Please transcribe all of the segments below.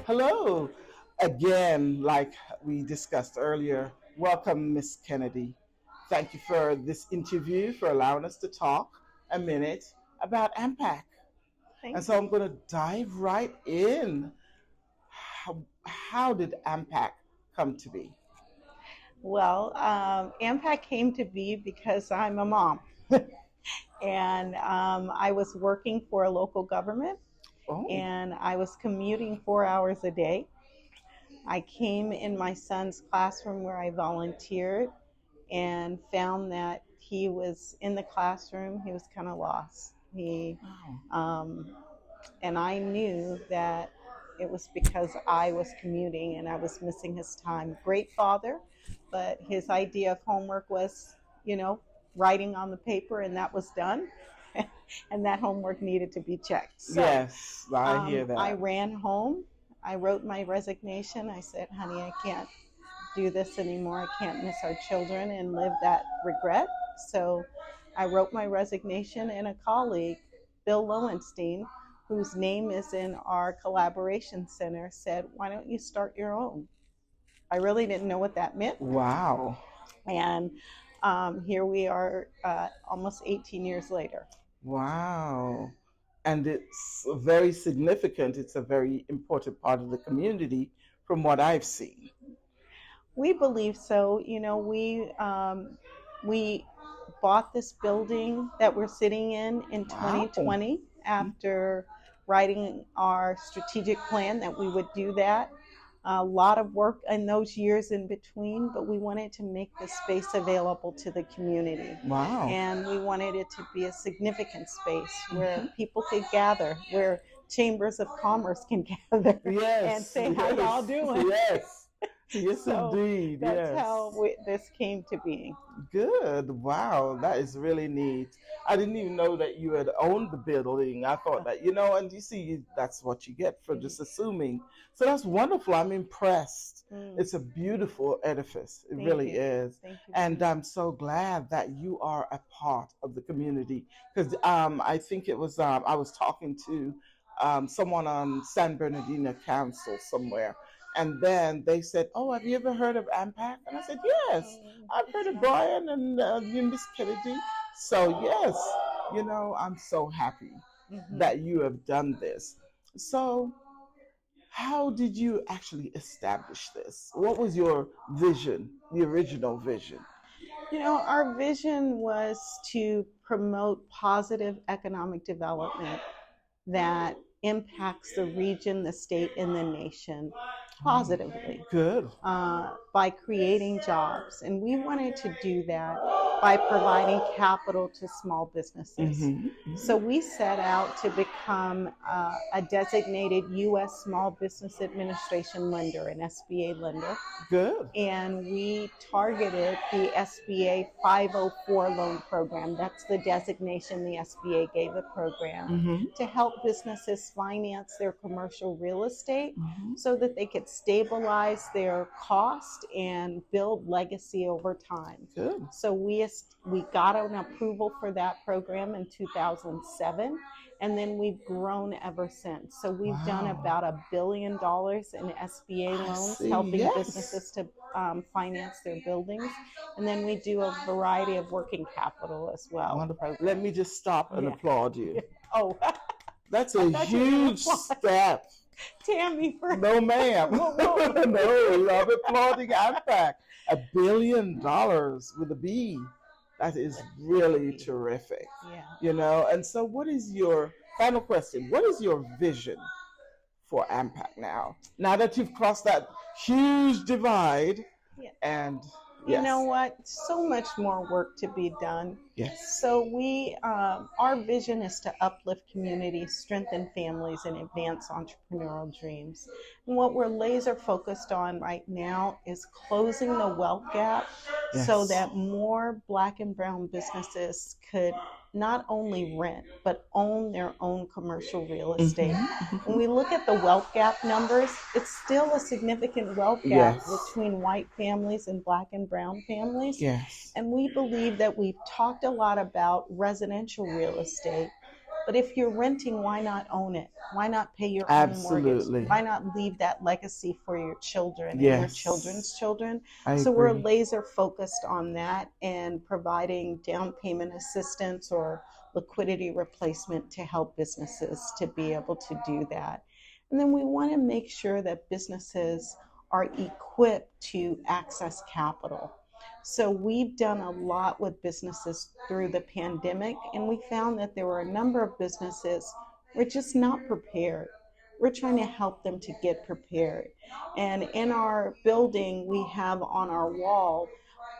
Hello. Again, like we discussed earlier, welcome, Miss Kennedy. Thank you for this interview, for allowing us to talk a minute about Ampac. And Thank so I'm you. going to dive right in. How did Ampac come to be? Ampac came to be because I'm a mom, and I was working for a local government, Oh, and I was commuting 4 hours a day. I came in my son's classroom where I volunteered and found that he was in the classroom. He was kind of lost. wow. Um, and I knew that it was because I was commuting and I was missing his time. Great father, but his idea of homework was, you know, writing on the paper, and that was done. And that homework needed to be checked. Yes, I hear I that. ran home. I wrote my resignation. I said, honey, I can't do this anymore. I can't miss our children and live that regret. So I wrote my resignation, and a colleague, Bill Lowenstein, whose name is in our collaboration center, said, why don't you start your own? I really didn't know what that meant. Wow. And here we are almost 18 years later. Wow. And it's very significant. It's a very important part of the community from what I've seen. We believe so. We bought this building that we're sitting in Wow. 2020 after writing our strategic plan that we would do that. A lot of work in those years in between, but we wanted to make the space available to the community. Wow. And we wanted it to be a significant space where Mhm. people could gather, where chambers of commerce can gather and Yes, say, how y'all yes, doing? yes, yes, So indeed, that's how yes. this came to being. Good. Wow, that is really neat. I didn't even know that you had owned the building. I thought that, and you see, that's what you get for just assuming. So that's wonderful. I'm impressed. Mm, It's a beautiful edifice. It thank really you. is. Thank you very And much. I'm so glad that you are a part of the community. Because I think it was, I was talking to someone on San Bernardino Council somewhere. And then they said, "Oh, have you ever heard of AMPAC?" And I said, "Yes, Oh, I've heard that's of nice. Brian and you, Miss Kennedy." So yes, I'm so happy Hmm. that you have done this. So, how did you actually establish this? What was your vision, the original vision? Our vision was to promote positive economic development that impacts the region, the state, and the nation Oh, positively good. by creating jobs. And we wanted to do that by providing capital to small businesses. Hmm. So we set out to become a designated U.S. Small Business Administration lender, an SBA lender, Good. and we targeted the SBA 504 loan program. That's the designation the SBA gave the program Hmm. to help businesses finance their commercial real estate Hmm. so that they could stabilize their cost and build legacy over time. Good. So we got an approval for that program in 2007, and then we've grown ever since. So we've done Wow. about $1 billion in SBA I loans, see. helping Yes. businesses to finance their buildings, and then we do a variety of working capital as well. Wonderful. Let me just stop and Yeah. applaud you. Oh, That's I a thought you were going to huge applaud step. Tammy for. No, ma'am. Whoa, whoa. No, I'm applauding Ampac. $1 billion with a B. That is really terrific. Yeah. And so what is your final question? What is your vision for Ampac now? Now that you've crossed that huge divide Yeah. and You yes, know what? So much more work to be done. yes, So our vision is to uplift communities, strengthen families, and advance entrepreneurial dreams. And what we're laser focused on right now is closing the wealth gap so yes. that more Black and Brown businesses could not only rent but own their own commercial real estate. Hmm. When we look at the wealth gap numbers, it's still a significant wealth gap Yes, between white families and Black and Brown families. yes. And we believe that we've talked a lot about residential real estate, But if you're renting, why not own it? Why not pay your own mortgage? Absolutely. Why not leave that legacy for your children and your children's Yes, children? I So we're agree. laser focused on that and providing down payment assistance or liquidity replacement to help businesses to be able to do that. And then we want to make sure that businesses are equipped to access capital. So we've done a lot with businesses through the pandemic, and we found that there were a number of businesses who were just not prepared. We're trying to help them to get prepared. And in our building, we have on our wall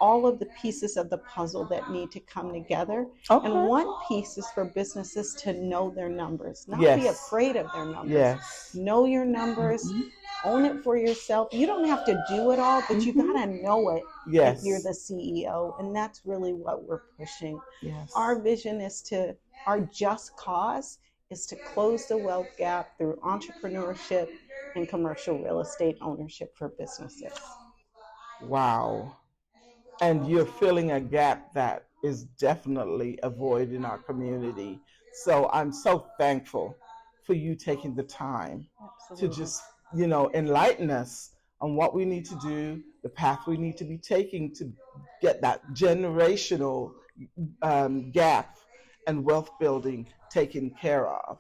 all of the pieces of the puzzle that need to come together. And Okay. one piece is for businesses to know their numbers, not be Yes. afraid of their numbers. Yes. Know your numbers, Mhm. own it for yourself. You don't have to do it all, but you Mhm. got to know it if you're Yes. the CEO. And that's really what we're pushing. Yes. Our vision is to, our just cause is to close the wealth gap through entrepreneurship and commercial real estate ownership for businesses. Wow. And you're filling a gap that is definitely a void in our community. So I'm so thankful for you taking the time to Absolutely. just, enlighten us on what we need to do, the path we need to be taking to get that generational gap and wealth building taken care of.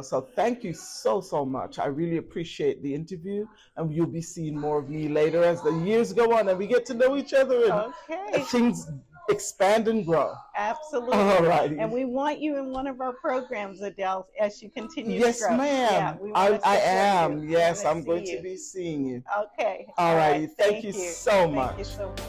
So thank you so, so much. I really appreciate the interview, and you'll be seeing more of me later as the years go on and we get to know each other and Okay. things expand and grow. Absolutely. All righty. And we want you in one of our programs, Adele, as you continue Yes, to grow. ma'am. Yeah, we want to I support am. you. Yes, We want I'm to going see to you. be seeing you. Okay. All righty. Thank Thank you you. so Thank you much. so much.